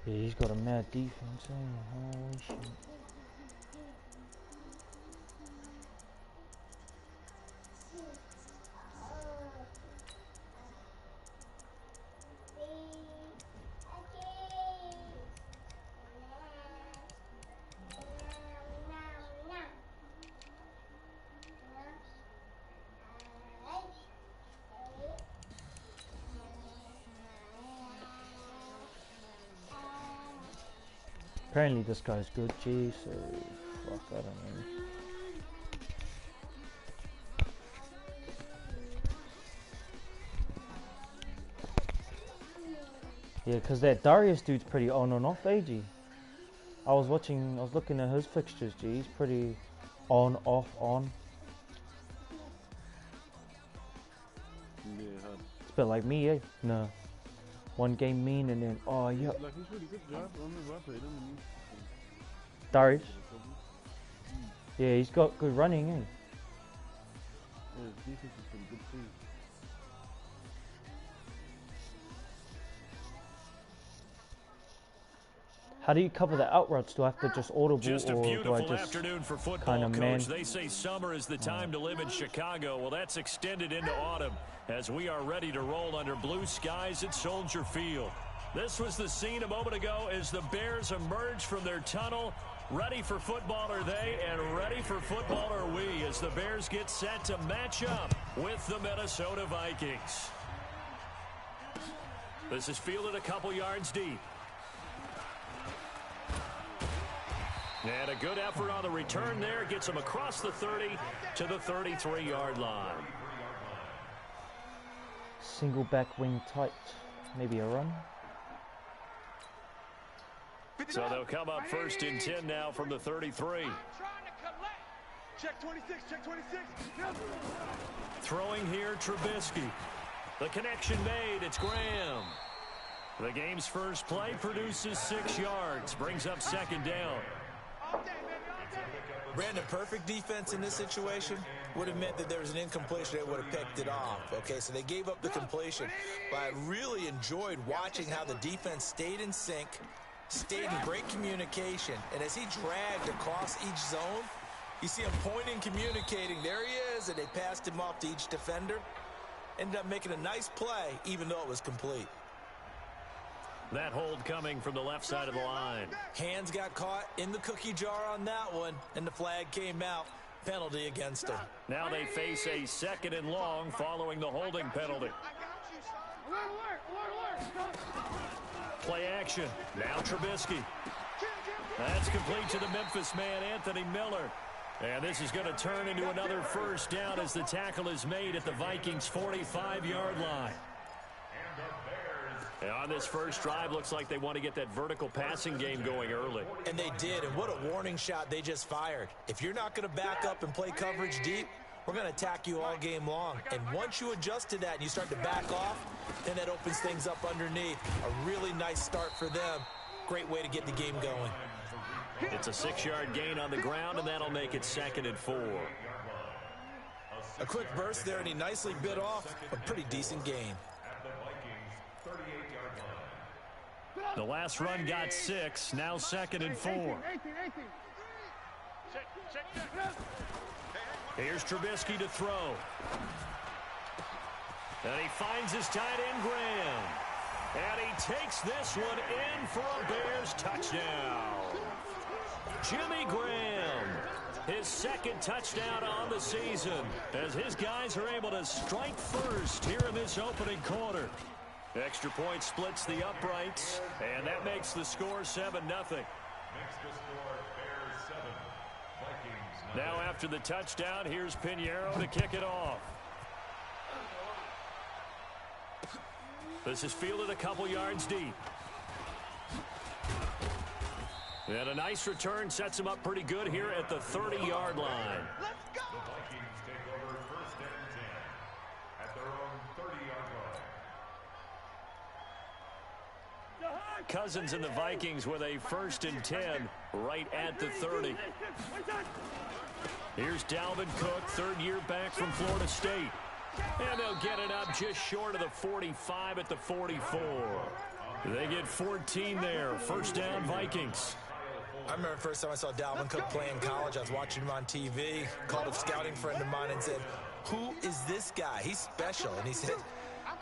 Yeah, he's got a mad defense, eh? Holy shit. Apparently this guy's good, G, so fuck, I don't know. Yeah, because that Darius dude's pretty on and off, G. I was looking at his fixtures, G, he's pretty on, off, on. Yeah, it's a bit like me, eh? No. One game mean and then, oh yeah. Like he's really good job. I remember I played him. Darius? Yeah, he's got good running, eh? Yeah, his defense has been good too. How do you cover the out routes? Do I have to just audible just a or beautiful do I just afternoon for football, kind of Coach. They say summer is the time to live in Chicago. Well, that's extended into autumn as we are ready to roll under blue skies at Soldier Field. This was the scene a moment ago as the Bears emerged from their tunnel. Ready for football are they, and ready for football are we as the Bears get set to match up with the Minnesota Vikings. This is fielded a couple yards deep. And a good effort on the return there. Gets him across the 30 to the 33-yard line. Single back wing tight. Maybe a run. So they'll come up first and 10 now from the 33. Check 26, check 26. Throwing here, Trubisky. The connection made. It's Graham. The game's first play produces 6 yards. Brings up second down. Brandon, perfect defense in this situation would have meant that there was an incompletion that would have picked it off. Okay, so they gave up the completion. But I really enjoyed watching how the defense stayed in sync, stayed in great communication. And as he dragged across each zone, you see him pointing, communicating. There he is, and they passed him off to each defender. Ended up making a nice play, even though it was complete. That hold coming from the left side of the line. Hands got caught in the cookie jar on that one, and the flag came out. Penalty against him. Now they face a second and long following the holding penalty. Play action. Now Trubisky. That's complete to the Memphis man, Anthony Miller. And this is going to turn into another first down as the tackle is made at the Vikings' 45-yard line. And on this first drive, looks like they want to get that vertical passing game going early. And they did, and what a warning shot they just fired. If you're not going to back up and play coverage deep, we're going to attack you all game long. And once you adjust to that and you start to back off, then that opens things up underneath. A really nice start for them. Great way to get the game going. It's a 6-yard gain on the ground, and that'll make it second and 4. A quick burst there, and he nicely bit off a pretty decent gain. The last run got 6, now second and 4. Here's Trubisky to throw. And he finds his tight end, Graham. And he takes this one in for a Bears touchdown. Jimmy Graham, his second touchdown on the season, as his guys are able to strike first here in this opening quarter. Extra point splits the uprights, and that makes the score 7-0. Now after the touchdown, here's Pinheiro to kick it off. This is fielded a couple yards deep. And a nice return sets him up pretty good here at the 30-yard line. Let's go! Cousins and the Vikings with a 1st and 10 right at the 30. Here's Dalvin Cook, third-year back from Florida State. And they'll get it up just short of the 45 at the 44. They get 14 there. First down, Vikings. I remember the first time I saw Dalvin Cook play in college. I was watching him on TV, called a scouting friend of mine and said, "Who is this guy? He's special." And he said,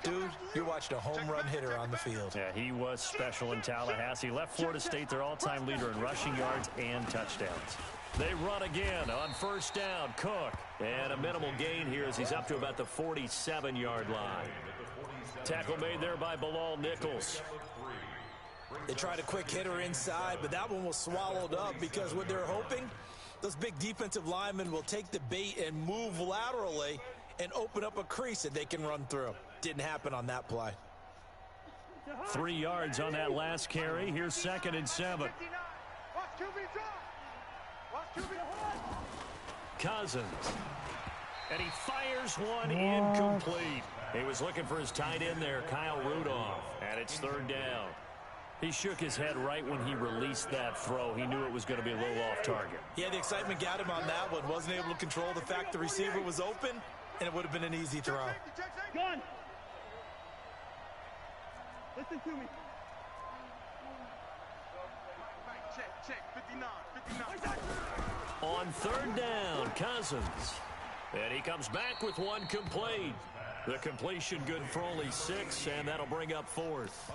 "Dude, you're watching a home run hitter on the field." Yeah, he was special in Tallahassee. Left Florida State their all-time leader in rushing yards and touchdowns. They run again on first down. Cook. And a minimal gain here as he's up to about the 47-yard line. Tackle made there by Bilal Nichols. They tried a quick hitter inside, but that one was swallowed up because what they're hoping, those big defensive linemen will take the bait and move laterally and open up a crease that they can run through. Didn't happen on that play. 3 yards on that last carry. Here's 2nd and 7. Cousins. And he fires one incomplete. He was looking for his tight end there, Kyle Rudolph. And it's 3rd down. He shook his head right when he released that throw. He knew it was going to be a little off target. Yeah, the excitement got him on that one. Wasn't able to control the fact the receiver was open, and it would have been an easy throw. Gun. Listen to me. Check. 59. On 3rd down, Cousins. And he comes back with one complete. The completion good for only 6, and that'll bring up 4th.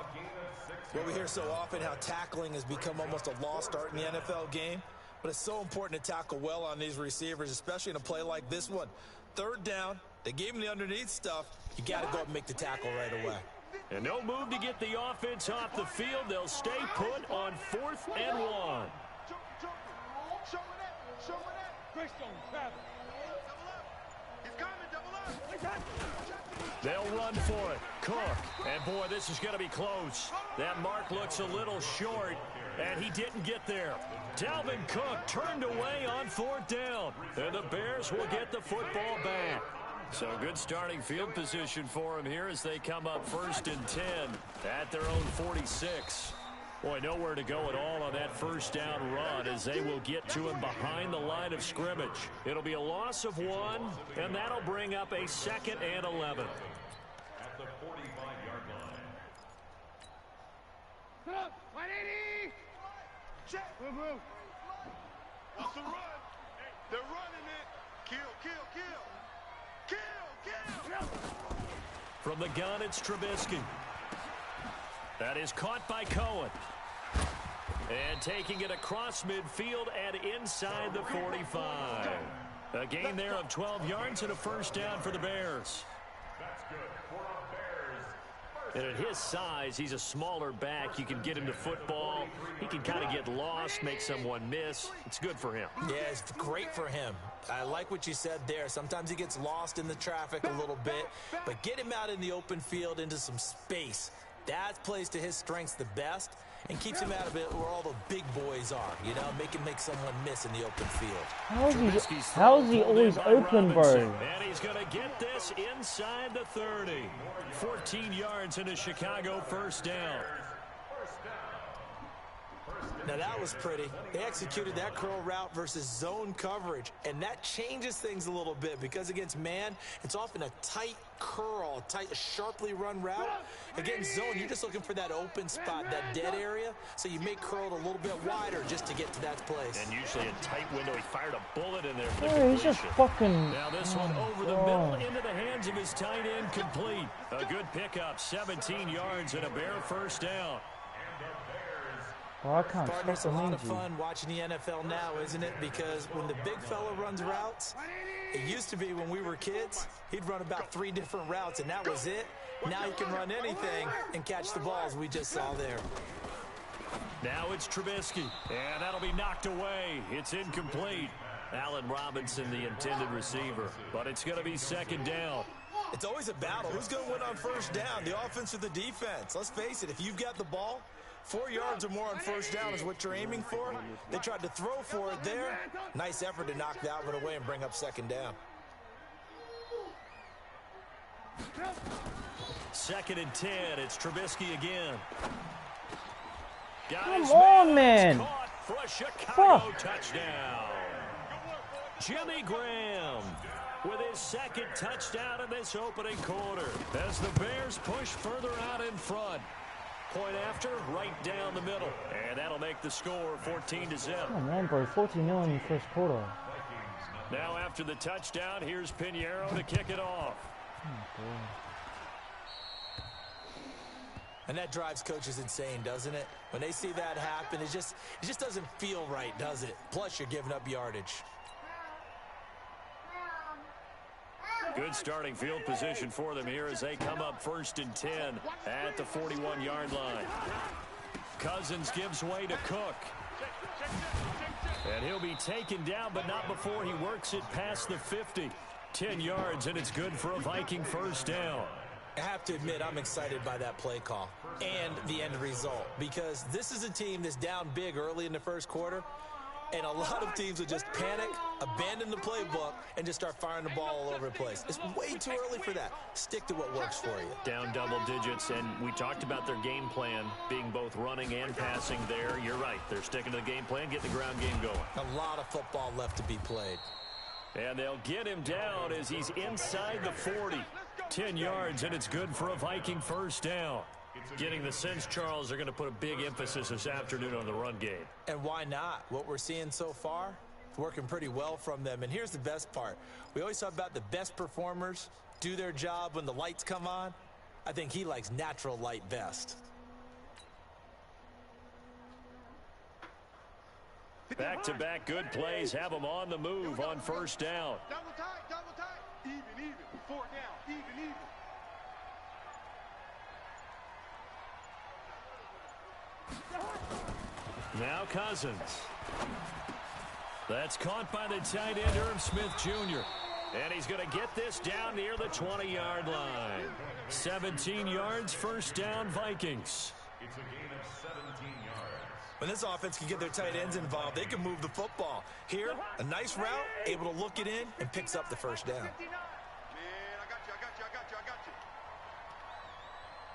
Well, we hear so often how tackling has become almost a lost art in the NFL game, but it's so important to tackle well on these receivers, especially in a play like this one. 3rd down, they gave him the underneath stuff. You got to go and make the tackle right away. And no move to get the offense off the field. They'll stay put on 4th and 1. They'll run for it. Cook. And, boy, this is going to be close. That mark looks a little short, and he didn't get there. Dalvin Cook turned away on 4th down, and the Bears will get the football back. So good starting field position for him here as they come up 1st and 10 at their own 46. Boy, nowhere to go at all on that 1st down run as they will get to him behind the line of scrimmage. It'll be a loss of 1, and that'll bring up a 2nd and 11. At the 45-yard line. Put up, 180. Check. Move. What's the run? They're running it. Kill. From the gun, it's Trubisky. That is caught by Cohen. And taking it across midfield and inside the 45. A gain there of 12 yards and a 1st down for the Bears. That's good. For our Bears. And at his size, he's a smaller back. You can get him to football. He can kind of get lost, make someone miss. It's good for him. Yeah, it's great for him. I like what you said there. Sometimes he gets lost in the traffic a little bit, but get him out in the open field into some space. That plays to his strengths the best and keeps him out of it where all the big boys are, you know, make someone miss in the open field. How is he always open, bro? And he's going to get this inside the 30. 14 yards in a Chicago 1st down. Now that was pretty. They executed that curl route versus zone coverage, and that changes things a little bit because against man, it's often a tight curl, tight, sharply run route. Against zone, you're just looking for that open spot, that dead area, so you make curl a little bit wider just to get to that place. And usually a tight window. He fired a bullet in there. Oh, he's just fucking... Now this one over the middle into the hands of his tight end, complete. A good pickup, 17 yards and a Bear 1st down. Well, I can't Partner, it's a stop lot of the fun watching the NFL now, isn't it? Because when the big fella runs routes, it used to be when we were kids, he'd run about 3 different routes, and that was it. Now he can run anything and catch the balls we just saw there. Now it's Trubisky, and that'll be knocked away. It's incomplete. Allen Robinson, the intended receiver, but it's going to be 2nd down. It's always a battle. Who's going to win on 1st down, the offense or the defense? Let's face it, if you've got the ball, 4 yards or more on 1st down is what you're aiming for. They tried to throw for it there. Nice effort to knock that one away and bring up 2nd down. 2nd and 10. It's Trubisky again. Come on, man. Caught for a Chicago touchdown. Jimmy Graham with his 2nd touchdown in this opening quarter as the Bears push further out in front. point after, right down the middle. And that'll make the score 14-0. Come on, bro. 14-0 in the first quarter. Now after the touchdown, here's Pinheiro to kick it off. Oh, and that drives coaches insane, doesn't it? When they see that happen, it just doesn't feel right, does it? Plus, you're giving up yardage. Good starting field position for them here as they come up 1st and 10 at the 41-yard line. Cousins gives way to Cook. And he'll be taken down, but not before he works it past the 50. 10 yards, and it's good for a Viking first down. I have to admit, I'm excited by that play call and the end result, because this is a team that's down big early in the first quarter, and a lot of teams will just panic, abandon the playbook, and just start firing the ball all over the place. It's way too early for that. Stick to what works for you. Down double digits, and we talked about their game plan being both running and passing there. You're right. They're sticking to the game plan, getting the ground game going. A lot of football left to be played. And they'll get him down as he's inside the 40. 10 yards, and it's good for a Viking first down. Getting the sense, Charles, they're going to put a big emphasis this afternoon on the run game. And why not? What we're seeing so far, it's working pretty well from them. And here's the best part. We always talk about the best performers do their job when the lights come on. I think he likes natural light best. Back-to-back good plays have them on the move on first down. Double tight. Even. 4 down. Even. Now Cousins. That's caught by the tight end, Irv Smith Jr. And he's going to get this down near the 20-yard line. 17 yards, first down, Vikings. It's a gain of 17 yards. When this offense can get their tight ends involved, they can move the football. Here, a nice route, able to look it in, and picks up the first down. Man, I got you.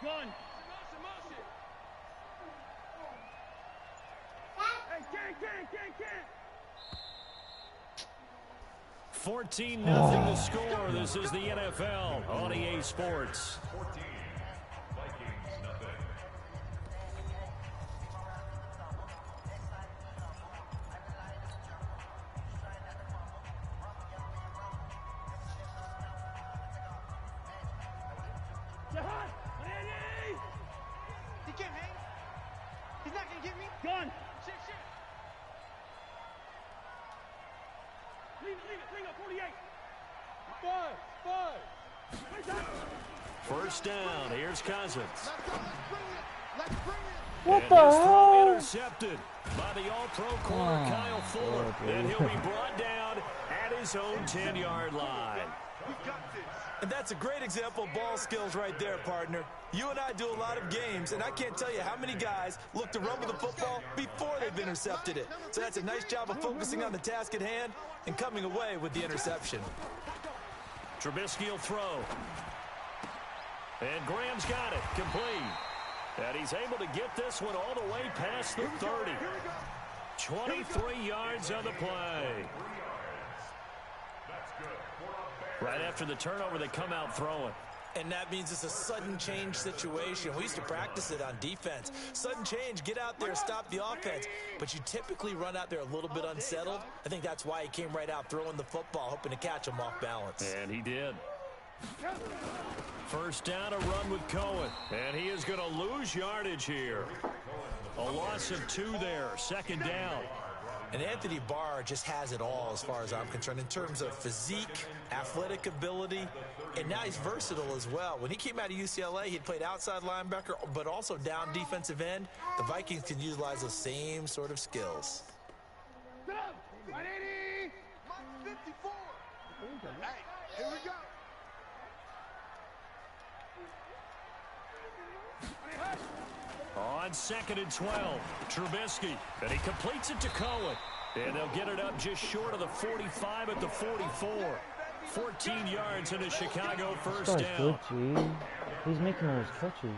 Gun. Hey, 14-0 the score. This is the NFL on EA Sports. 14. Vikings, nothing. He can't hang. He's not going to get me. Gun. Shit. Leave it. Bring up 48. Five. First down. Here's Cousins. Let's bring it. What And the his throw hell? intercepted by the all-pro corner, Kyle Fuller. And he'll be brought down at his own 10-yard line. We got this. And that's a great example of ball skills right there, partner. You and I do a lot of games, and I can't tell you how many guys look to run with the football before they've intercepted it. So that's a nice job of focusing on the task at hand and coming away with the interception. Trubisky will throw. And Graham's got it. Complete. And he's able to get this one all the way past the 30. 23 yards on the play. Right after the turnover, they come out throwing. And that means it's a sudden change situation. We used to practice it on defense. Sudden change, get out there, stop the offense. But you typically run out there a little bit unsettled. I think that's why he came right out throwing the football, hoping to catch him off balance. And he did. First down, a run with Cohen. And he is going to lose yardage here. A loss of 2 there, second down. And Anthony Barr just has it all as far as I'm concerned in terms of physique, athletic ability, and now he's versatile as well. When he came out of UCLA, he played outside linebacker, but also down defensive end. The Vikings can utilize those same sort of skills. 180. 54. Hey, here we go. On 2nd and 12, Trubisky, and he completes it to Cohen. And they'll get it up just short of the 45 at the 44. 14 yards in a Chicago first That's down. good, G. He's making all his catches.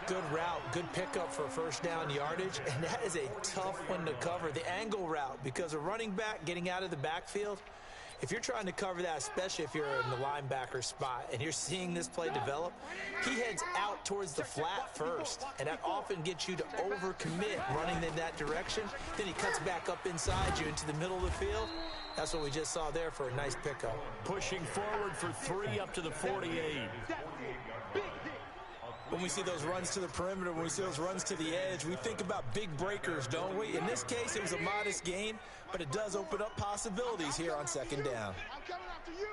Good route, good pickup for first down yardage, and that is a tough one to cover. The angle route, because a running back getting out of the backfield, If you're trying to cover that, especially if you're in the linebacker spot and you're seeing this play develop, he heads out towards the flat first, and that often gets you to overcommit running in that direction. Then he cuts back up inside you into the middle of the field. That's what we just saw there for a nice pickup. Pushing forward for 3 up to the 48. When we see those runs to the perimeter, when we see those runs to the edge, we think about big breakers, don't we? In this case, it was a modest gain, but it does open up possibilities here on second down. I'm coming after you.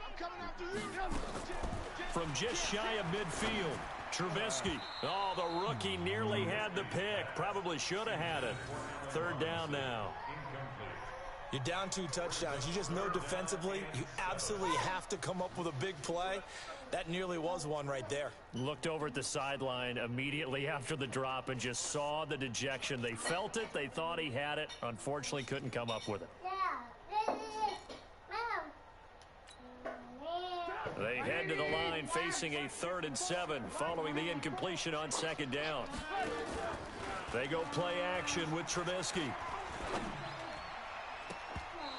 I'm coming after you. From just shy of midfield, Trubisky. Oh, the rookie nearly had the pick. Probably should have had it. Third down now. You're down 2 touchdowns. You just know defensively you absolutely have to come up with a big play. That nearly was one right there. Looked over at the sideline immediately after the drop and just saw the dejection. They felt it. They thought he had it. Unfortunately, couldn't come up with it. They head to the line facing a 3rd and 7 following the incompletion on second down. They go play action with Trubisky.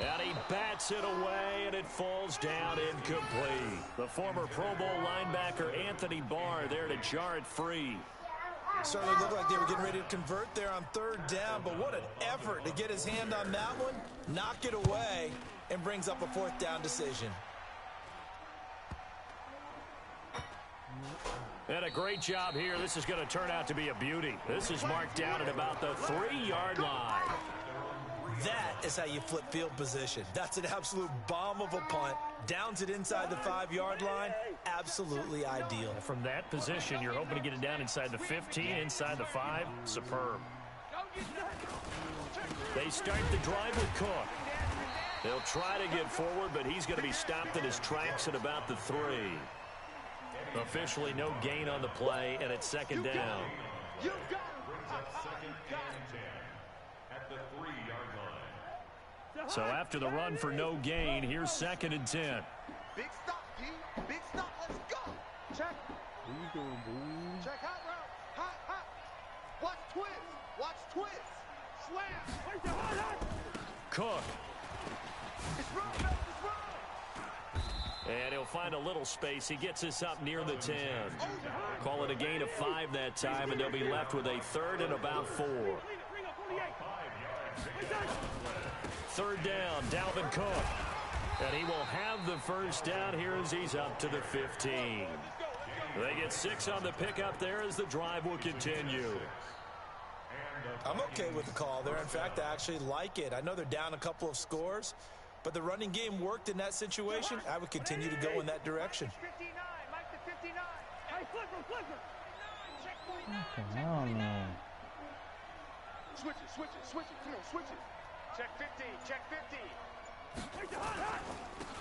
And he bats it away, and it falls down incomplete. The former Pro Bowl linebacker Anthony Barr there to jar it free. Certainly looked like they were getting ready to convert there on 3rd down, but what an effort to get his hand on that one, knock it away, and brings up a 4th down decision. And a great job here. This is going to turn out to be a beauty. This is marked down at about the 3-yard line. That is how you flip field position. That's an absolute bomb of a punt. Downs it inside the 5-yard line. Absolutely ideal. From that position, you're hoping to get it down inside the 15, inside the 5. Superb. They start the drive with Cook. They'll try to get forward, but he's going to be stopped in his tracks at about the 3. Officially no gain on the play, and it's 2nd down. Second and 10 at the 3-yard line. So after the run for no gain, here's 2nd and 10. Big stop, D. Big stop. Let's go. Check. What you doing, dude? Check hot route. Hot, hot. Watch twist. Watch twist. Slam. Cook. It's wrong, man. It's wrong. And he'll find a little space. He gets us up near the 10. Call it a gain of 5 that time, and they'll be left with a 3rd and about 4. 3rd down, Dalvin Cook. And he will have the 1st down here as he's up to the 15. They get 6 on the pickup there as the drive will continue. I'm okay with the call there. In fact, I actually like it. I know they're down a couple of scores, but the running game worked in that situation. I would continue to go in that direction. 59, Mike the 59. Hey, flipper. I don't know. Switch it. Come on, switch it. Check 50, check 50.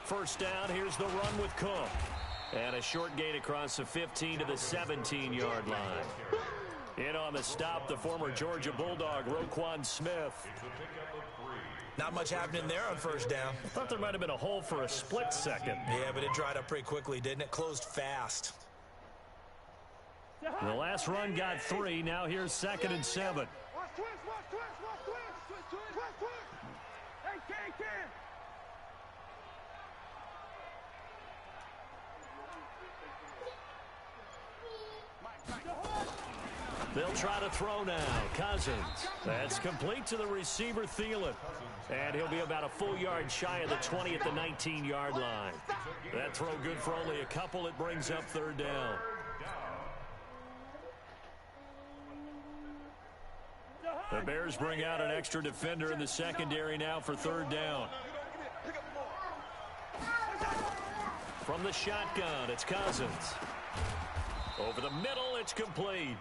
1st down, here's the run with Cook. And a short gain across the 15 to the 17-yard line. In on the stop, the former Georgia Bulldog, Roquan Smith. Not much happening there on 1st down. Thought there might have been a hole for a split second. Yeah, but it dried up pretty quickly, didn't it? Closed fast. The last run got 3. Now here's 2nd and 7. Watch twist. Hey, Ken. They'll try to throw now. Cousins. That's complete to the receiver, Thielen. And he'll be about a full yard shy of the 20 at the 19-yard line. That throw good for only a couple. It brings up 3rd down. The Bears bring out an extra defender in the secondary now for 3rd down. From the shotgun, it's Cousins. Over the middle, it's complete.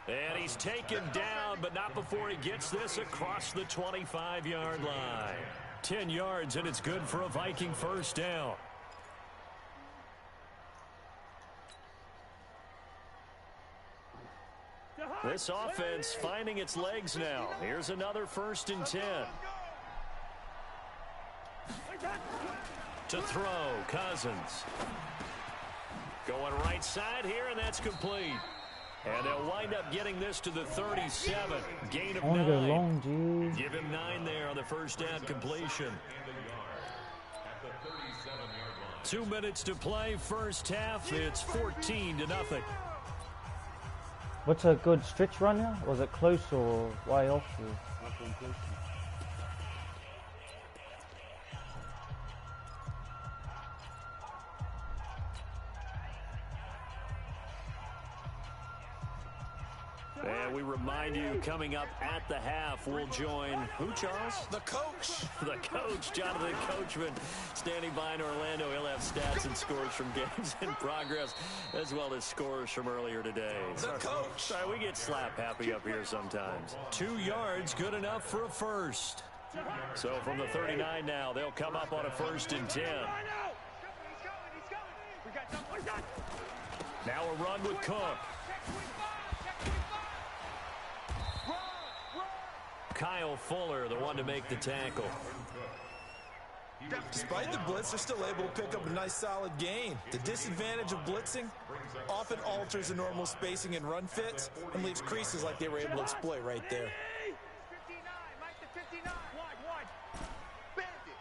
And he's taken down, but not before he gets this across the 25-yard line. 10 yards, and it's good for a Viking 1st down. This offense finding its legs now. Here's another 1st and 10. To throw, Cousins. Going right side here, and that's complete. And they'll wind up getting this to the 37. Gain of 9. Go long, geez. Give him 9 there on the 1st down completion. 2 minutes to play, first half. It's 14-0. What's a good stretch run here? Was it close or way off? And we remind you, coming up at the half, we'll join who, Charles? The coach. The coach, Jonathan Coachman, standing by in Orlando. He'll have stats and scores from games in progress, as well as scores from earlier today. The coach. Sorry, we get slap happy up here sometimes. 2 yards, good enough for a first. So from the 39 now, they'll come up on a 1st and 10. Now a run with Cook. Kyle Fuller, the one to make the tackle. Despite the blitz, they're still able to pick up a nice solid gain. The disadvantage of blitzing often alters the normal spacing and run fits and leaves creases like they were able to exploit right there. 59, wide. Bandit.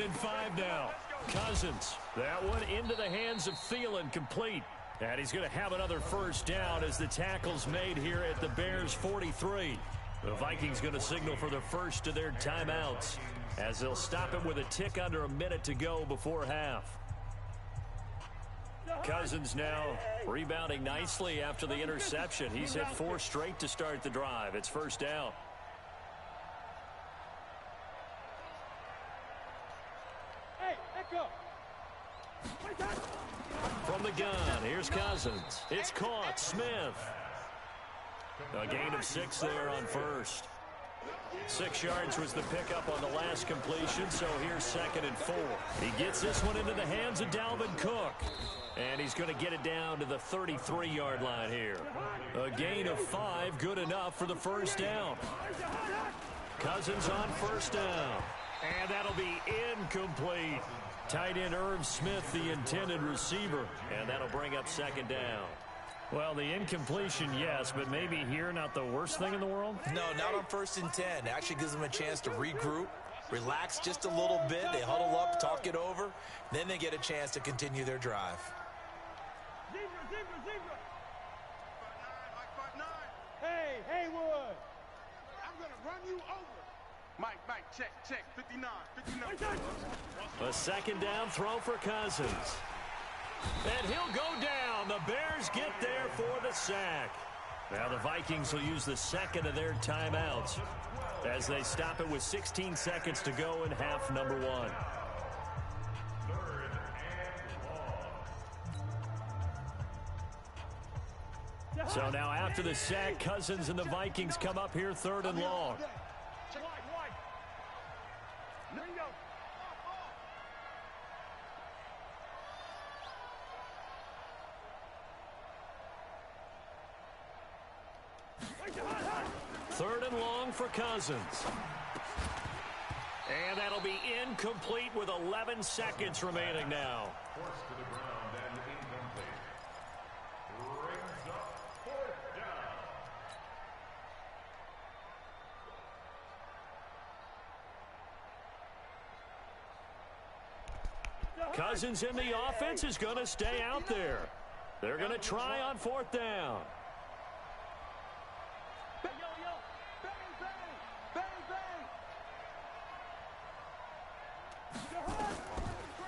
2nd and 5 now. Cousins. That one into the hands of Thielen, complete. And he's going to have another first down as the tackle's made here at the Bears' 43. The Vikings going to signal for the first of their timeouts as they'll stop it with a tick under a minute to go before half. Cousins now rebounding nicely after the interception. He's hit 4 straight to start the drive. It's first down. Hey, let go. From the gun, here's Cousins. It's caught. Smith. A gain of 6 there on first. 6 yards was the pickup on the last completion, so here's 2nd and 4. He gets this one into the hands of Dalvin Cook. And he's going to get it down to the 33-yard line here. A gain of 5, good enough for the first down. Cousins on first down. And that'll be incomplete. Tight end Irv Smith, the intended receiver. And that'll bring up 2nd down. Well, the incompletion, yes, but maybe here not the worst thing in the world? No, not on 1st and 10. It actually gives them a chance to regroup, relax just a little bit. They huddle up, talk it over. Then they get a chance to continue their drive. Zebra. Hey, Haywood. I'm going to run you over. Mike, check. 59. A 2nd down throw for Cousins. And he'll go down. The Bears get there for the sack. Now the Vikings will use the 2nd of their timeouts as they stop it with 16 seconds to go in half number 1. So now after the sack, Cousins and the Vikings come up here 3rd and long. Wide. Bingo. 3rd and long for Cousins. And that'll be incomplete with 11 seconds remaining now. Forced to the ground and incomplete. Brings up 4th down. Cousins in the offense is going to stay out there. They're going to try on 4th down.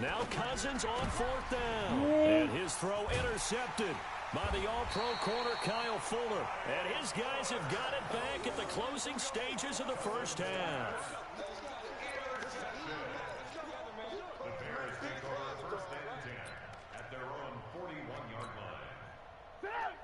Now Cousins on 4th down. And his throw intercepted by the all-pro corner Kyle Fuller. And his guys have got it back at the closing stages of the first half. The Bears take over 1st and 10 at their own 41-yard line.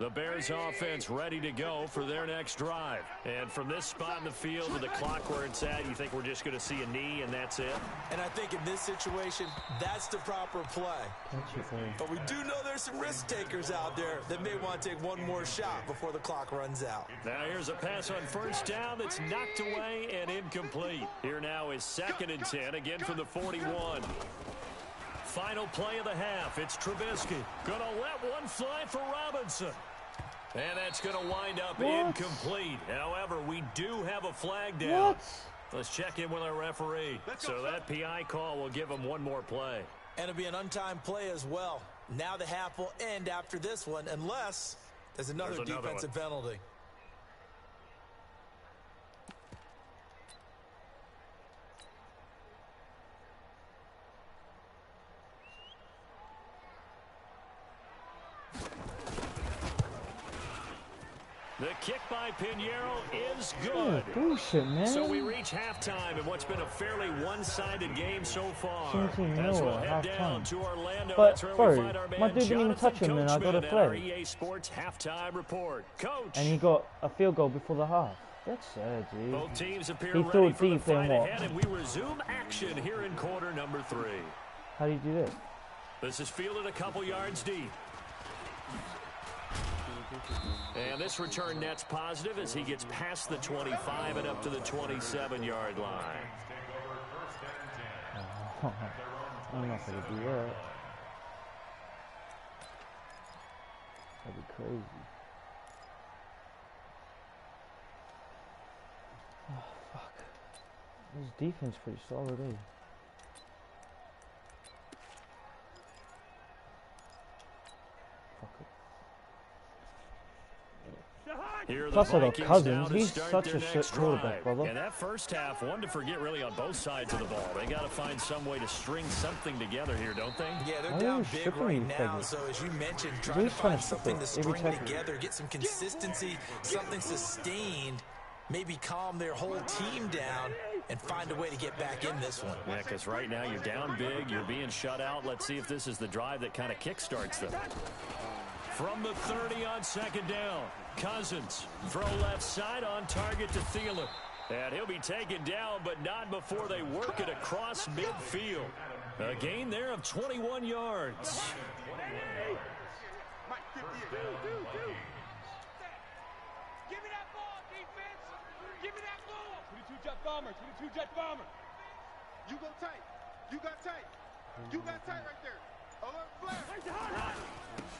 The Bears offense ready to go for their next drive. And from this spot in the field to the clock where it's at, you think we're just going to see a knee and that's it? And I think in this situation, that's the proper play. But we do know there's some risk takers out there that may want to take one more shot before the clock runs out. Now here's a pass on 1st down that's knocked away and incomplete. Here now is 2nd and 10, again from the 41. Final play of the half. It's Trubisky. Going to let one fly for Robinson. And that's going to wind up incomplete. However, we do have a flag down. Let's check in with our referee. So that PI call will give him one more play. And it'll be an untimed play as well. Now the half will end after this one, unless there's another defensive penalty. The kick by Pinheiro is good. Bullshit, man. So we reach halftime in what's been a fairly one-sided game so far. Something As more we'll at head down halftime. to Orlando. But, That's where bro, we find our man my dude didn't even touch him, and I got a Coachman flag. at our EA Sports halftime report. Coach. And he got a field goal before the half. That's sad, dude. Both teams appear He ready thought for the deep fight and what? ahead, and we resume action here in quarter number 3. How do you do this? This is fielded a couple yards deep. And this return net's positive as he gets past the 25 and up to the 27-yard line. I'm not going to do that. That'd be crazy. Oh, fuck. This defense pretty solid, eh? Fuck it. Here are the Plus I got Vikings Cousins. now to He's start such their a shit next quarterback, drive. brother. And that first half, one to forget really on both sides of the ball. They got to find some way to string something together here, don't they? Yeah, they're Why are down you big shipping right these now, things? so as you mentioned, trying to He's trying find to ship something to it every string tackle. together, get some consistency, something sustained, maybe calm their whole team down, and find a way to get back in this one. Yeah, because right now you're down big, you're being shut out. Let's see if this is the drive that kind of kickstarts them. From the 30 on second down, Cousins, throw left side on target to Thielen. And he'll be taken down, but not before they work it across midfield. A gain there of 21 yards. Give me that ball, defense. Give me that ball. 22-jet bomber, 22-jet bomber. You go tight. You got tight. You got tight right there. Alert flash.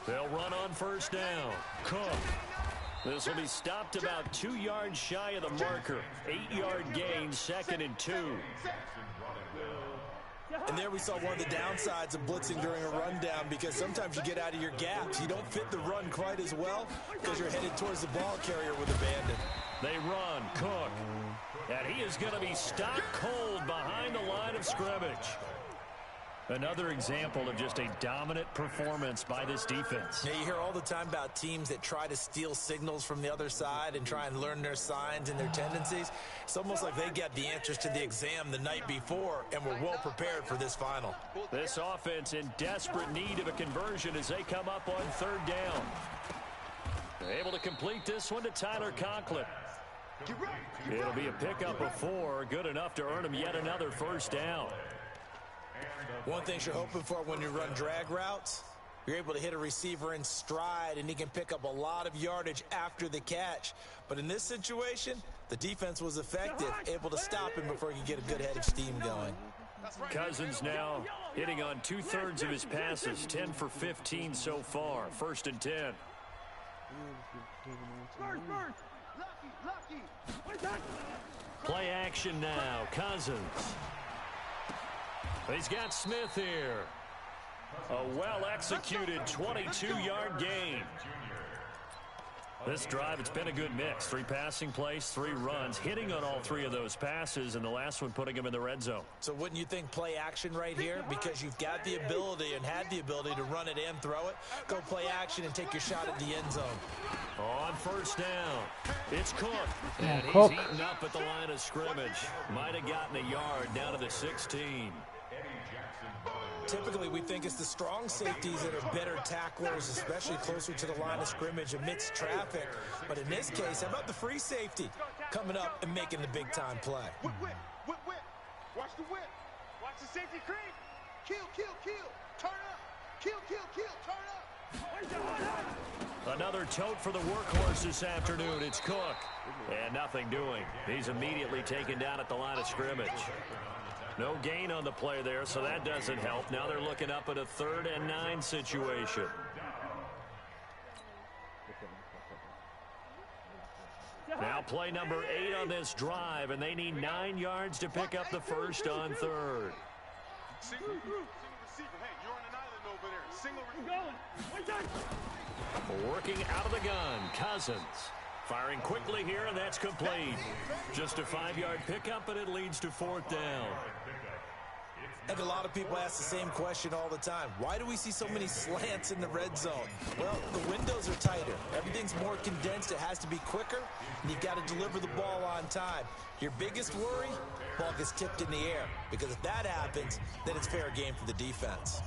They'll run on first down. Cook. This will be stopped about 2 yards shy of the marker. 8-yard gain, 2nd and 2. And there we saw one of the downsides of blitzing during a rundown, because sometimes you get out of your gaps. You don't fit the run quite as well because you're headed towards the ball carrier with a bandit. They run. Cook. And he is going to be stopped cold behind the line of scrimmage. Another example of just a dominant performance by this defense. Now, you hear all the time about teams that try to steal signals from the other side and try and learn their signs and their tendencies. It's almost like they got the answers to the exam the night before and were well prepared for this final. This offense in desperate need of a conversion as they come up on third down. They're able to complete this one to Tyler Conklin. It'll be a pickup of 4, good enough to earn him yet another first down. One thing you're hoping for when you run drag routes, you're able to hit a receiver in stride and he can pick up a lot of yardage after the catch. But in this situation, the defense was effective, able to stop him before he could get a good head of steam going. Cousins now hitting on 2/3 of his passes, 10 for 15 so far, 1st and 10. Play action now, Cousins. He's got Smith here. A well-executed 22-yard gain. This drive, it's been a good mix. 3 passing plays, 3 runs, hitting on all 3 of those passes, and the last one putting him in the red zone. So wouldn't you think play action right here? Because you've got the ability and had the ability to run it and throw it. Go play action and take your shot at the end zone. On first down, it's Cook. And he's Cook. eaten up at the line of scrimmage. Might have gotten a yard down to the 16. Typically, we think it's the strong safeties that are better tacklers, especially closer to the line of scrimmage amidst traffic. But in this case, how about the free safety coming up and making the big-time play? Whip, whip, whip, whip. Watch the whip. Watch the safety creep. Kill, kill, kill. Turn up. Kill, kill, kill. Turn up. Another tote for the workhorse this afternoon. It's Cook. And nothing doing. He's immediately taken down at the line of scrimmage. No gain on the play there, so that doesn't help. Now they're looking up at a 3rd and 9 situation. Now play number 8 on this drive, and they need 9 yards to pick up the first on third. Single receiver. Hey, you're on an island over there. Single receiver. Working out of the gun, Cousins. Firing quickly here, and that's complete. Just a 5-yard pickup, and it leads to 4th down. I think a lot of people ask the same question all the time. Why do we see so many slants in the red zone? Well, the windows are tighter. Everything's more condensed. It has to be quicker, and you've got to deliver the ball on time. Your biggest worry, ball gets tipped in the air, because if that happens, then it's fair game for the defense.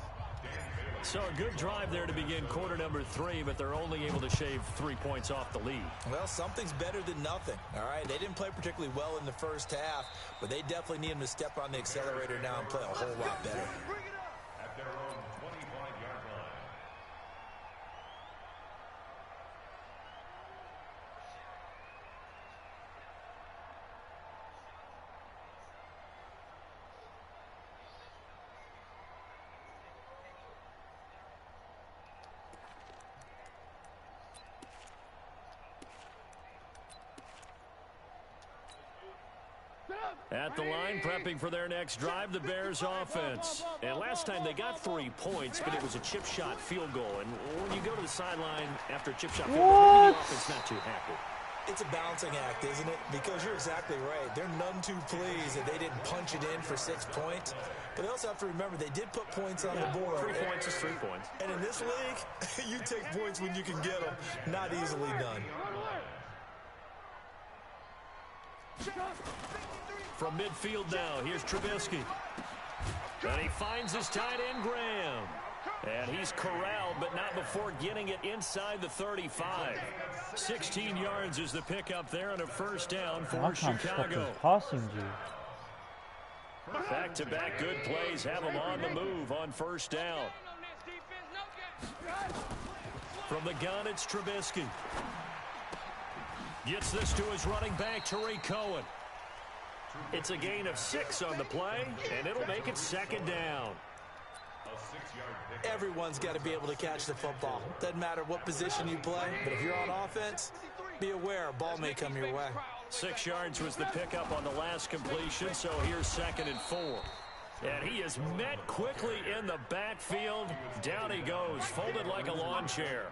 So a good drive there to begin quarter number 3, but they're only able to shave 3 points off the lead. Well, something's better than nothing, all right? They didn't play particularly well in the first half, but they definitely need them to step on the accelerator now and play a whole lot better. At their own 25-yard line. At the line, prepping for their next drive, the Bears offense. And last time they got 3 points, but it was a chip shot field goal. And when you go to the sideline after a chip shot field goal, maybe the offense not too happy. It's a balancing act, isn't it? Because you're exactly right. They're none too pleased that they didn't punch it in for 6 points. But they also have to remember they did put points on the board. 3 points is 3 points. And in this league, you take points when you can get them. Not easily done. From midfield now, here's Trubisky. And he finds his tight end, Graham. And he's corralled, but not before getting it inside the 35. 16 yards is the pickup there and a first down for Chicago. Passing, G. Back-to-back good plays have him on the move on first down. From the gun, it's Trubisky. Gets this to his running back, Tariq Cohen. It's a gain of 6 on the play, and it'll make it second down. Everyone's got to be able to catch the football. Doesn't matter what position you play, but if you're on offense, be aware a ball may come your way. 6 yards was the pickup on the last completion, so here's 2nd and 4. And he is met quickly in the backfield. Down he goes, folded like a lawn chair.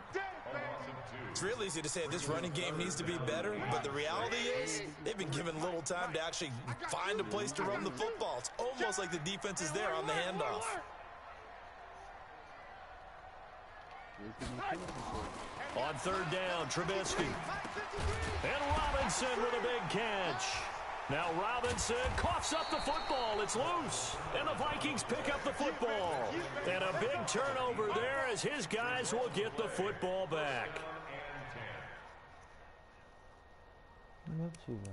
It's real easy to say this running game needs to be better, but the reality is they've been given little time to actually find a place to run the football. It's almost like the defense is there on the handoff. On third down, Trubisky. And Robinson with a big catch. Now Robinson coughs up the football. It's loose. And the Vikings pick up the football. And a big turnover there as his guys will get the football back. Not too bad.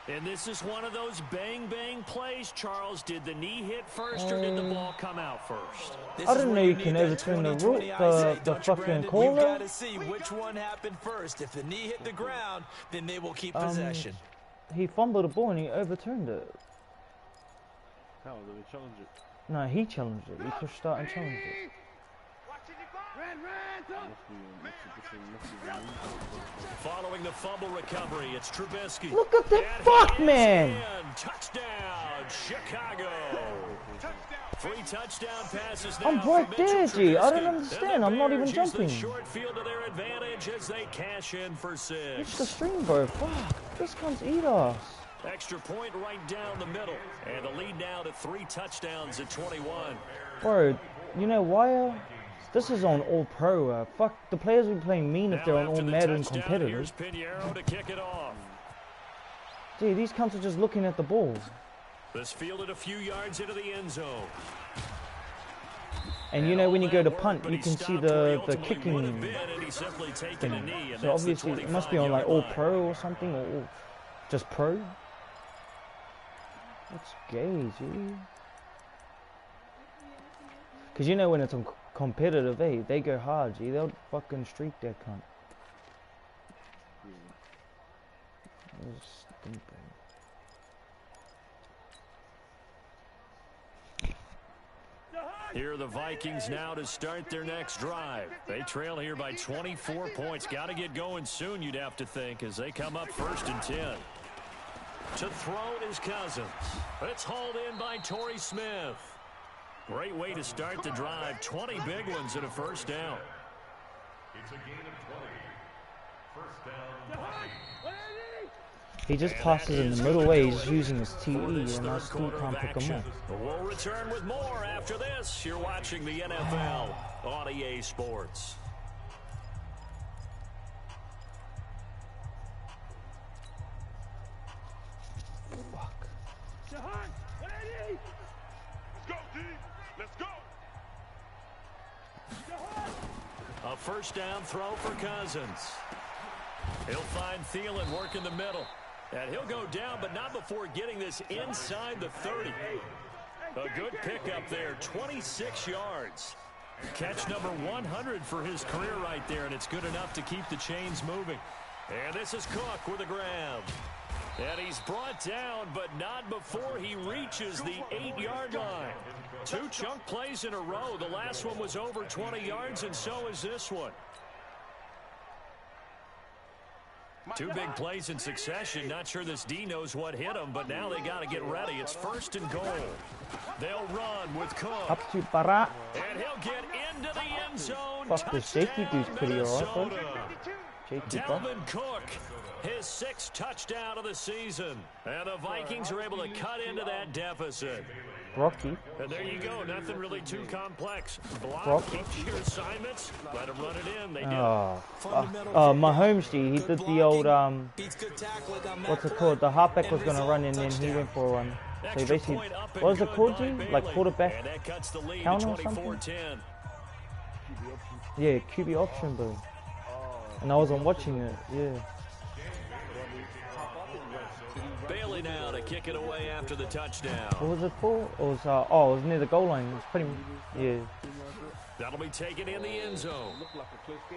And this is one of those bang-bang plays, Charles. Did the knee hit first or did the ball come out first? I didn't know you can overturn the rule, the fucking call. You've got to see which one happened first. If the knee hit the ground, then they will keep possession. He fumbled the ball and he overturned it. How did he challenge it? No, he challenged it. He pushed start and challenged it. Following the fumble recovery, it's Trubisky. Look at the fuck, man! Touchdown, Chicago. 3 touchdown passes now. I'm right there, G. I don't understand. I'm not even jumping. Short field to their advantage as they cash in for 6. It's the stream, bro. Fuck. This comes eat us. Extra point right down the middle. And the lead now to 3 touchdowns at 21. Bro, you know why? This is on All Pro. Fuck, the players will be playing mean if they're on All Madden competitors. To kick it off. Gee, these cunts are just looking at the ball. This fielded a few yards into the end zone. And you know when you go to punt, you can see the kicking thing. So obviously it must be on like All Pro or something, or just Pro. That's gay, G. Because you know when it's on competitive, they go hard, G. They'll fucking streak that cunt. That's stupid. Here are the Vikings now to start their next drive. They trail here by 24 points. Got to get going soon, you'd have to think, as they come up 1st and 10. To throw is Cousins. It's hauled in by Torrey Smith. Great way to start the drive. 20 big ones and a first down. It's a gain of 20. First down, Vikings. He just passes in the middle way. He's using his TE, and I still can't pick him up. We'll return with more after this. You're watching the NFL on EA Sports. Fuck. Let's go, D. Let's go. A first down throw for Cousins. He'll find Thielen working the middle. And he'll go down, but not before getting this inside the 30. A good pickup there, 26 yards. Catch number 100 for his career right there, and it's good enough to keep the chains moving. And this is Cook with a grab. And he's brought down, but not before he reaches the 8-yard line. 2 chunk plays in a row. The last one was over 20 yards, and so is this one. 2 big plays in succession. Not sure this D knows what hit him, but now they got to get ready. It's 1st and goal. They'll run with Cook. Up to Para. And he'll get into the end zone. Fuck, this shaky dude's pretty alright, bro. Shaky, bro. Dalvin Cook, his 6th touchdown of the season. And the Vikings are able to cut into that deficit. Rocky. And there you go. Nothing really too complex. Block, keep your assignments, let them run it in. They did. Mahomes, G, he did the old, what's it called? The halfback was going to run in, and he went for a run. So he basically, what was it called, G? Like quarterback count or something? Yeah, QB option, bro. And I wasn't watching it, yeah. Bailey now to kick it away after the touchdown. What was it for? It was, it was near the goal line. It was pretty, yeah. That'll be taken in the end zone.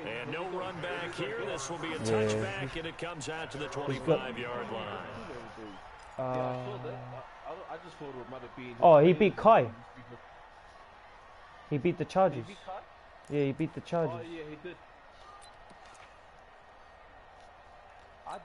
And no run back here. This will be a touchback, and it comes out to the 25-yard line. Oh, he beat Kai. He beat the Chargers. Yeah, he beat the Chargers. Oh, yeah, he did. How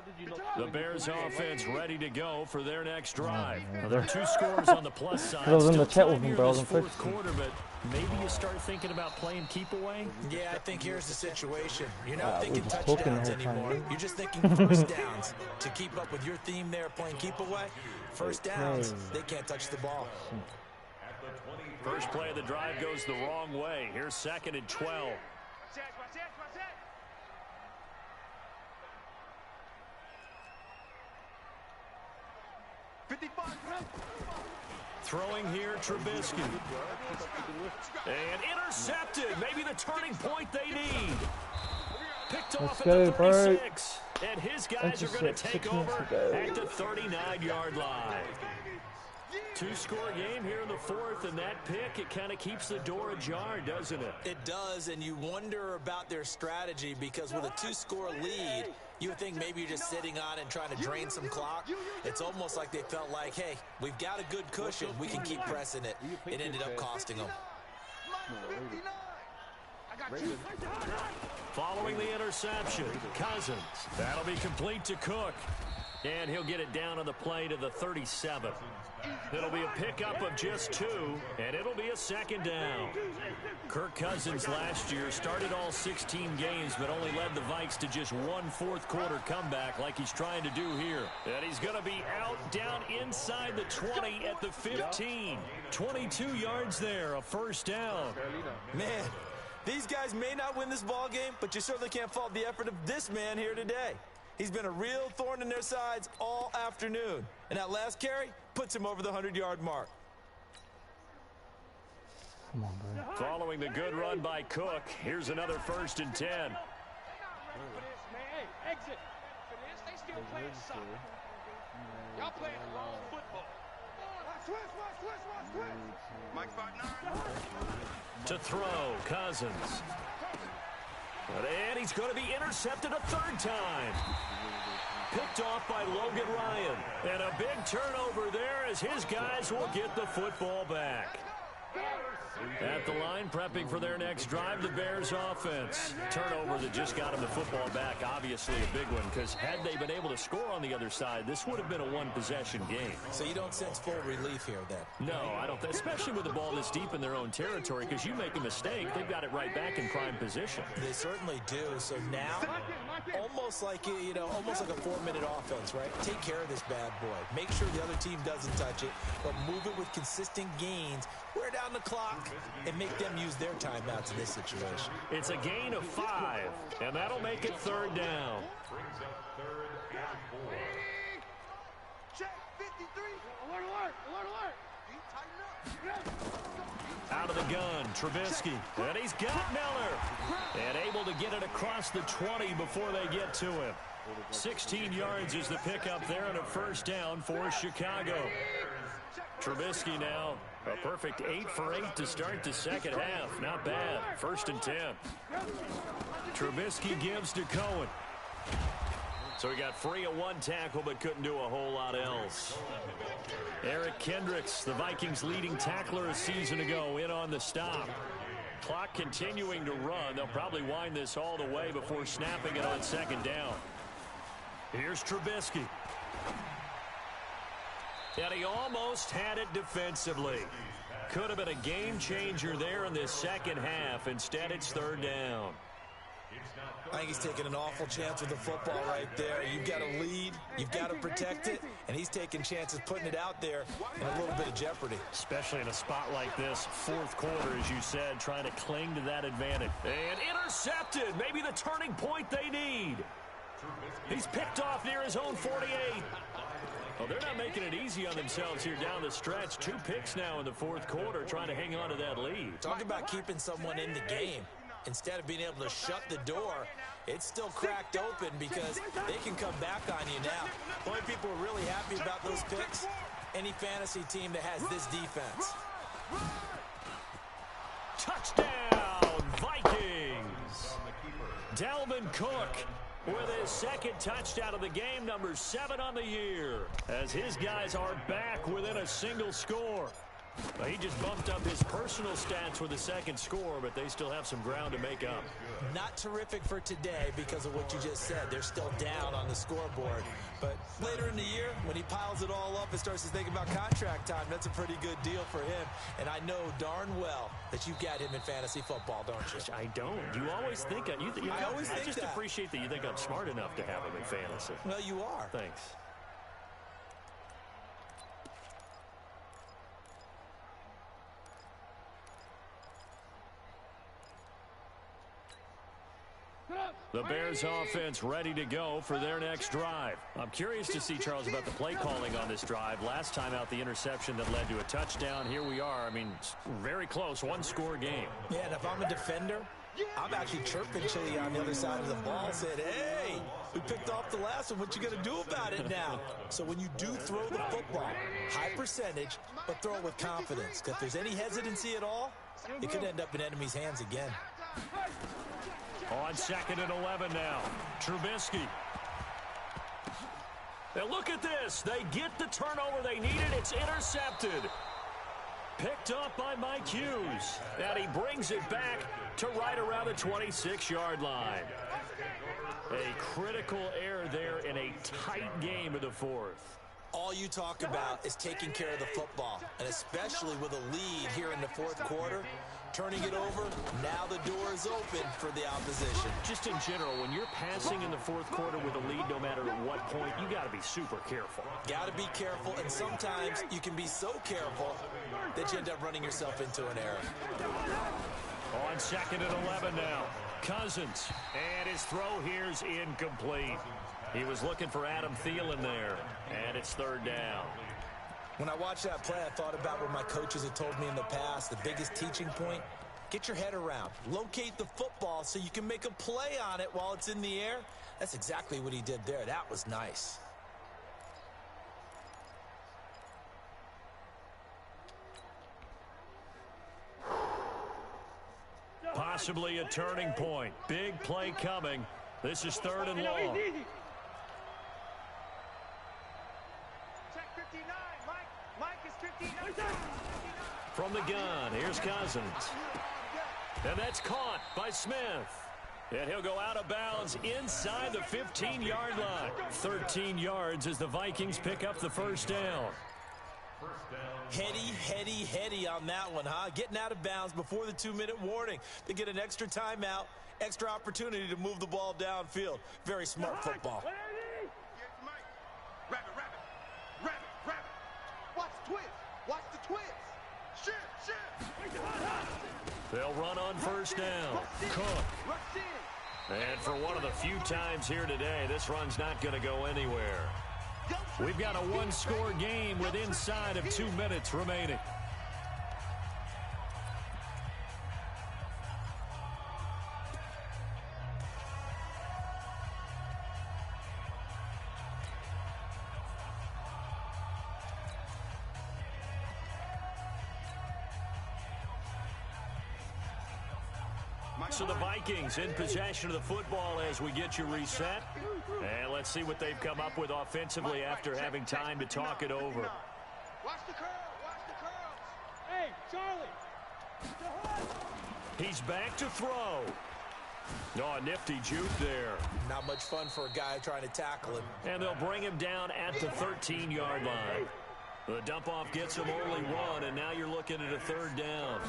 did you not? The Bears offense ready to go for their next drive. There are 2 scores on the plus side. I was in the chat with him, bro. I was in fourth quarter, but maybe you start thinking about playing keep away. Yeah, I think here's the situation. You're not thinking touchdowns anymore. You're just thinking first downs. To keep up with your theme there, playing keep away, first downs, they can't touch the ball. First play of the drive goes the wrong way. Here's 2nd and 12. Throwing here, Trubisky. And intercepted. Maybe the turning point they need. Picked off at the 36. And his guys are going to take over at the 39-yard line. 2-score game here in the 4th, and that pick, it kind of keeps the door ajar, doesn't it? It does, and you wonder about their strategy because with a 2-score lead, you would think maybe you're just sitting on and trying to drain some clock. It's almost like they felt like, hey, we've got a good cushion. We can keep pressing it. It ended up costing them. Following the interception, Cousins. That'll be complete to Cook. And he'll get it down on the play to the 37. It'll be a pickup of just 2, and it'll be a 2nd down. Kirk Cousins last year started all 16 games, but only led the Vikes to just 1 fourth-quarter comeback like he's trying to do here. And he's going to be out down inside the 20 at the 15. 22 yards there, a first down. Man, these guys may not win this ball game, but you certainly can't fault the effort of this man here today. He's been a real thorn in their sides all afternoon. And that last carry puts him over the 100-yard mark. Come on, bro. Following the good run by Cook, here's another 1st and 10. Hey, exit. They still playing soccer. Y'all playing the wrong football. Switch. Mike 5'9". To throw, Cousins. And he's going to be intercepted a 3rd time. Picked off by Logan Ryan. And a big turnover there as his guys will get the football back. At the line, prepping for their next drive, the Bears offense. Turnover that just got them the football back, obviously a big one, because had they been able to score on the other side, this would have been a one-possession game. So you don't sense full relief here, then? No, I don't, especially with the ball this deep in their own territory, because you make a mistake, they've got it right back in prime position. They certainly do. So now, almost like, almost like a 4-minute offense, right? Take care of this bad boy. Make sure the other team doesn't touch it, but move it with consistent gains. Wear down the clock and make them use their timeouts in this situation. It's a gain of 5, and that'll make it 3rd down. Brings up 3rd and 4. Check 53. Alert, alert, alert, alert. Tighten up. Out of the gun, Trubisky, and he's got Miller, and able to get it across the 20 before they get to him. 16 yards is the pickup there, and a 1st down for Chicago. Trubisky now, a perfect 8 for 8 to start the second half. Not bad. 1st and 10. Trubisky gives to Cohen. So he got free of 1 tackle, but couldn't do a whole lot else. Eric Kendricks, the Vikings' leading tackler a season ago, in on the stop. Clock continuing to run. They'll probably wind this all the way before snapping it on 2nd down. Here's Trubisky. And he almost had it defensively. Could have been a game changer there in this second half. Instead, it's 3rd down. I think he's taking an awful chance with the football right there. You've got to lead, you've got to protect it, and he's taking chances putting it out there in a little bit of jeopardy. Especially in a spot like this, 4th quarter, as you said, trying to cling to that advantage. And intercepted, maybe the turning point they need. He's picked off near his own 48. Well, they're not making it easy on themselves here down the stretch. 2 picks now in the 4th quarter, trying to hang on to that lead. Talk about keeping someone in the game. Instead of being able to shut the door, it's still cracked open because they can come back on you now. The only people who are really happy about those picks, any fantasy team that has this defense. Touchdown, Vikings! Dalvin Cook with his 2nd touchdown of the game, number 7 on the year, as his guys are back within a single score. Well, he just bumped up his personal stats with a 2nd score, but they still have some ground to make up. Not terrific for today because of what you just said. They're still down on the scoreboard. But later in the year, when he piles it all up and starts to think about contract time, that's a pretty good deal for him. And I know darn well that you've got him in fantasy football, don't you? I don't. You always think I just appreciate that you think I'm smart enough to have him in fantasy. Well, you are. Thanks. The Bears offense ready to go for their next drive. I'm curious to see, Charles, about the play calling on this drive. Last time out, the interception that led to a touchdown. Here we are. I mean, very close, 1-score game. Yeah, and if I'm a defender, I'm actually chirping Chili on the other side of the ball, said, hey, we picked off the last one. What you going to do about it now? So when you do throw the football, high percentage, but throw it with confidence. Because if there's any hesitancy at all, it could end up in enemy's hands again. On 2nd and 11 now. Trubisky. And look at this. They get the turnover they needed. It's intercepted. Picked up by Mike Hughes. And he brings it back to right around the 26-yard line. A critical error there in a tight game of the 4th. All you talk about is taking care of the football, and especially with a lead here in the 4th quarter, turning it over, now the door is open for the opposition. Just in general, when you're passing in the 4th quarter with a lead, no matter at what point, you got to be super careful. Got to be careful, and sometimes you can be so careful that you end up running yourself into an error. On 2nd and 11 now, Cousins, and his throw here's incomplete. He was looking for Adam Thielen there, and it's 3rd down. When I watched that play, I thought about what my coaches had told me in the past. The biggest teaching point, get your head around. Locate the football so you can make a play on it while it's in the air. That's exactly what he did there. That was nice. Possibly a turning point. Big play coming. This is 3rd and long. From the gun, here's Cousins. And that's caught by Smith. And he'll go out of bounds inside the 15-yard line. 13 yards as the Vikings pick up the first down. Heady on that one, huh? Getting out of bounds before the 2-minute warning. They get an extra timeout, extra opportunity to move the ball downfield. Very smart football. Rabbit. Watch the twist. Watch the twist. Shift. They'll run on first down. Cook. And for one of the few times here today, this run's not going to go anywhere. We've got a one-score game with inside of 2 minutes remaining. So the Vikings in possession of the football as we get you reset. And let's see what they've come up with offensively after having time to talk it over. Watch the curls. Hey, Charlie. He's back to throw. Oh, nifty juke there. Not much fun for a guy trying to tackle him. And they'll bring him down at the 13-yard line. The dump-off gets him only one, and now you're looking at a third down.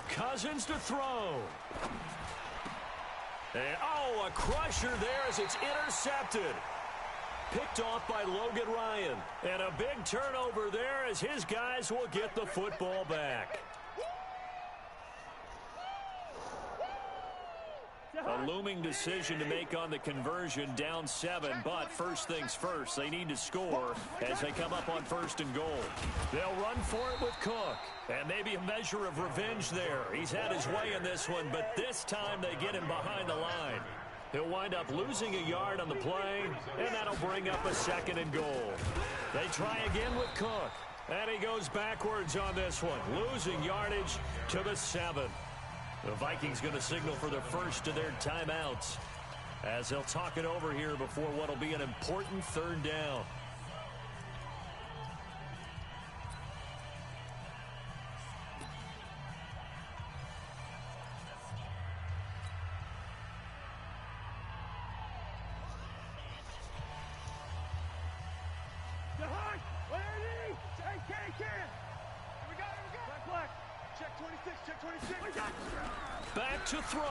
Cousins to throw. And, a crusher there as it's intercepted. Picked off by Logan Ryan. And a big turnover there as his guys will get the football back. A looming decision to make on the conversion, down 7, but first things first, they need to score as they come up on 1st and goal. They'll run for it with Cook, and maybe a measure of revenge there. He's had his way in this one, but this time they get him behind the line. He'll wind up losing a yard on the play, and that'll bring up a 2nd and goal. They try again with Cook, and he goes backwards on this one, losing yardage to the 7. The Vikings going to signal for the first of their timeouts as they'll talk it over here before what will be an important 3rd down. Back to throw.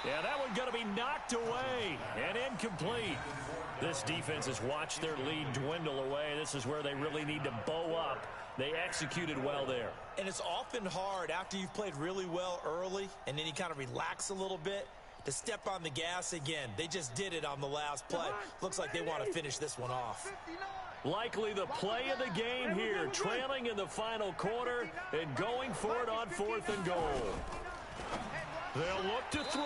Yeah, that one going to be knocked away and incomplete. This defense has watched their lead dwindle away. This is where they really need to bow up. They executed well there. And it's often hard after you've played really well early and then you kind of relax a little bit to step on the gas again. They just did it on the last play. Looks like they want to finish this one off. Likely the play of the game here, trailing in the final quarter and going for it on 4th and goal. They'll look to throw,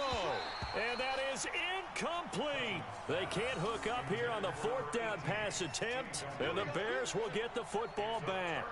and that is incomplete. They can't hook up here on the 4th down pass attempt, and the Bears will get the football back.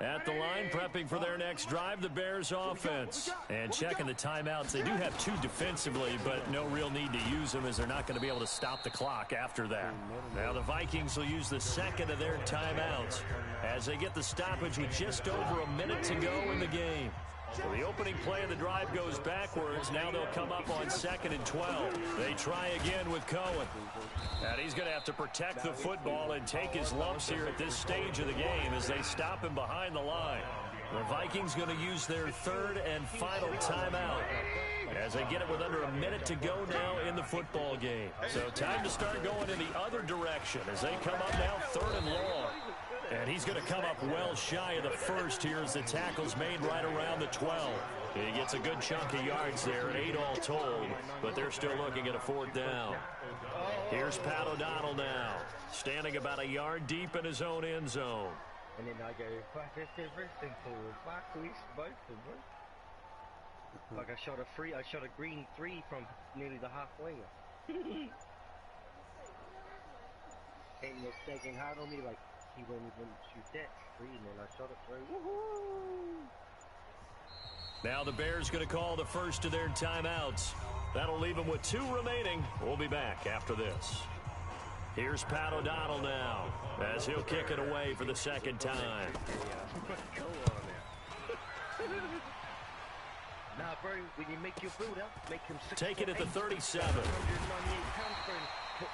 At the line, prepping for their next drive, the Bears offense. And checking the timeouts. They do have 2 defensively, but no real need to use them as they're not going to be able to stop the clock after that. Now the Vikings will use the 2nd of their timeouts as they get the stoppage with just over a minute to go in the game. So the opening play of the drive goes backwards. Now they'll come up on 2nd and 12. They try again with Cohen. And he's going to have to protect the football and take his lumps here at this stage of the game as they stop him behind the line. The Vikings going to use their 3rd and final timeout as they get it with under a minute to go now in the football game. So time to start going in the other direction as they come up now 3rd and long. And he's going to come up well shy of the first here as the tackle's made right around the 12. He gets a good chunk of yards there, 8 all told, but they're still looking at a 4th down. Here's Pat O'Donnell now, standing about a yard deep in his own end zone. And then I go back both of them. Like I shot a green 3 from nearly the halfway. And he was taking hard on me like he wouldn't shoot that screen, and I shot it through. Woohoo! Now the Bears going to call the first of their timeouts. That'll leave him with 2 remaining. We'll be back after this. Here's Pat O'Donnell now, as he'll kick it away for the second time. Nah, bro, when you make your build-up, make them 6 Take it at the 37.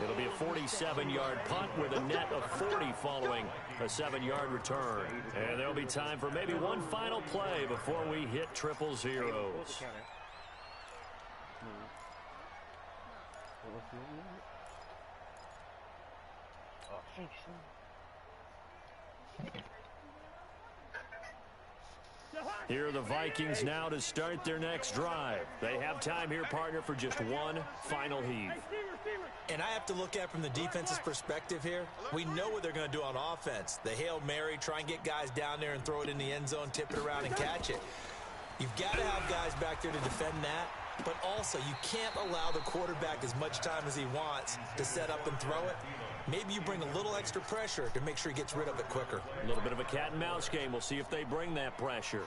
It'll be a 47-yard punt with a net of 40 following a 7-yard return. And there'll be time for maybe one final play before we hit triple zeros. Here are the Vikings now to start their next drive. They have time here, partner, for just one final heave. And I have to look at it from the defense's perspective here. We know what they're going to do on offense. The Hail Mary, try and get guys down there and throw it in the end zone, tip it around and catch it. You've got to have guys back there to defend that. But also, you can't allow the quarterback as much time as he wants to set up and throw it. Maybe you bring a little extra pressure to make sure he gets rid of it quicker. A little bit of a cat and mouse game. We'll see if they bring that pressure.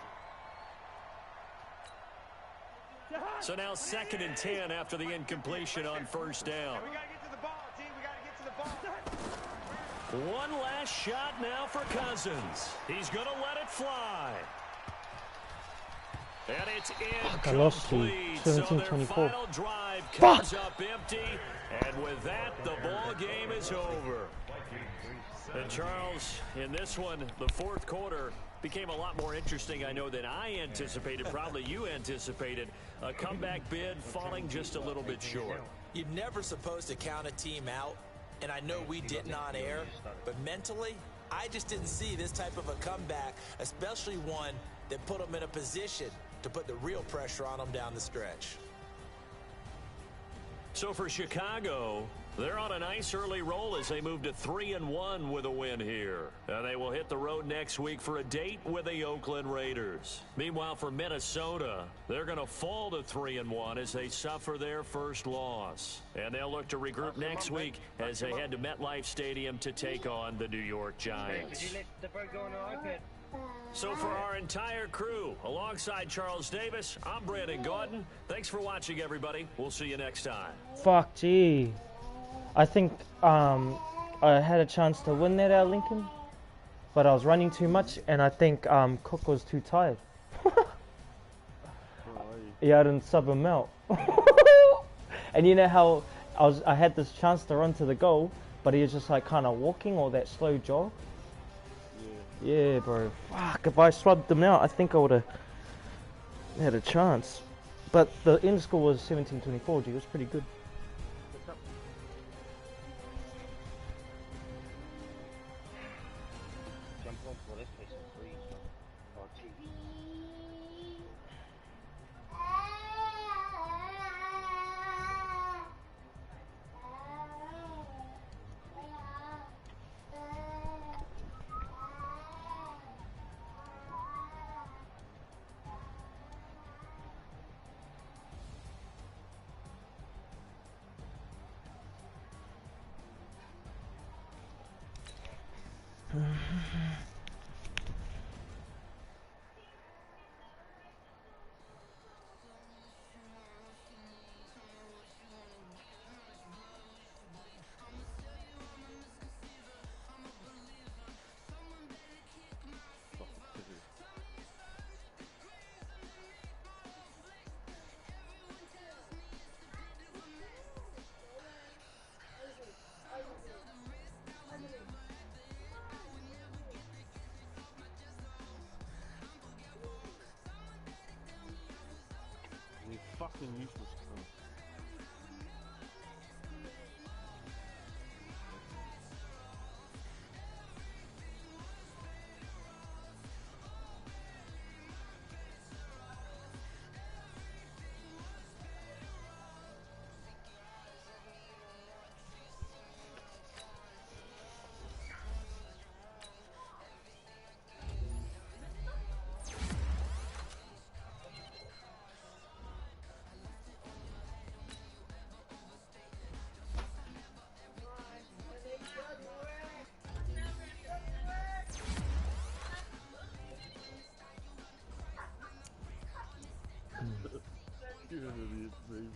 So now 2nd and 10 after the incompletion on first down. We got to get to the ball, team. We got to get to the ball. One last shot now for Cousins. He's going to let it fly. And it's I lost you. incomplete. So their 17-24. final drive comes up empty. And with that, the ball game is over. And Charles, in this one, the 4th quarter became a lot more interesting, I know, than I anticipated. Probably you anticipated. A comeback bid falling just a little bit short. You're never supposed to count a team out, and I know we didn't on air, but mentally, I just didn't see this type of a comeback, especially one that put them in a position to put the real pressure on them down the stretch. So for Chicago, they're on a nice early roll as they move to 3-1 with a win here. And they will hit the road next week for a date with the Oakland Raiders. Meanwhile, for Minnesota, they're going to fall to 3-1 as they suffer their first loss. And they'll look to regroup next week as they head to MetLife Stadium to take on the New York Giants. So for our entire crew, alongside Charles Davis, I'm Brandon Gordon. Thanks for watching, everybody. We'll see you next time. Fuck, gee. I think I had a chance to win that at Lincoln, but I was running too much, and I think Cook was too tired. Yeah, I didn't sub him out. And you know how I had this chance to run to the goal, but he was just like kind of walking or that slow jog. Yeah, bro. Fuck, if I swabbed them out, I think I would have had a chance. But the end score was 17-24, G. It was pretty good. Fucking useless. You're an idiot, Steve.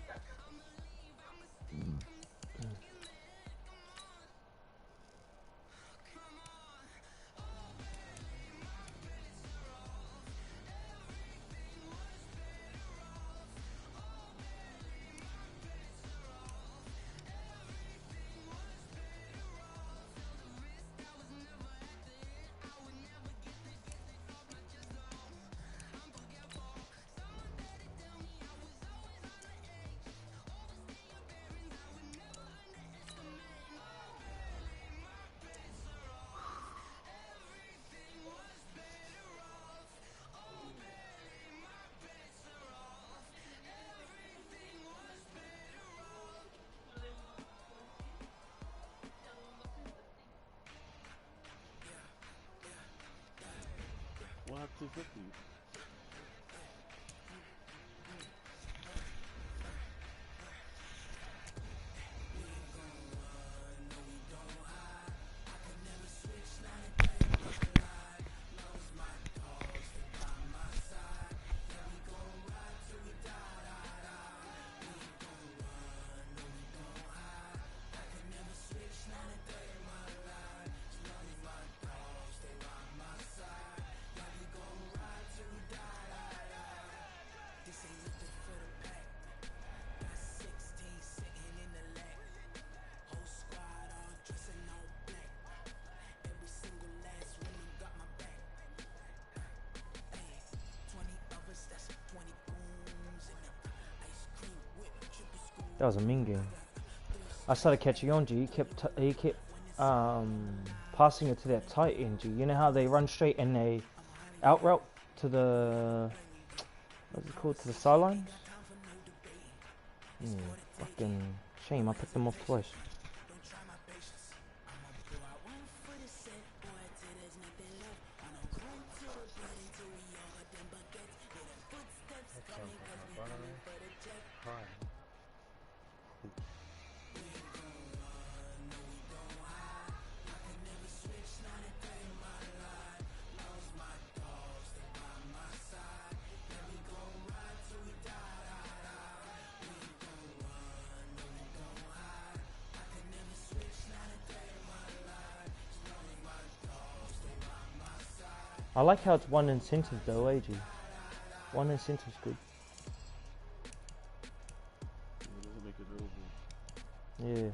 have 250. That was a mean game. I started catching on, G. He kept passing it to that tight end, G. You know how they run straight and they out route to the, what's it called, to the sidelines? Fucking shame, I picked them off twice. I like how it's one incentive though, AG. One incentive's good. It doesn't make it real good. Yeah.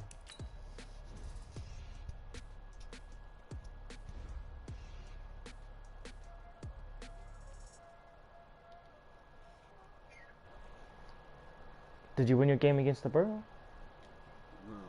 Did you win your game against the Borough?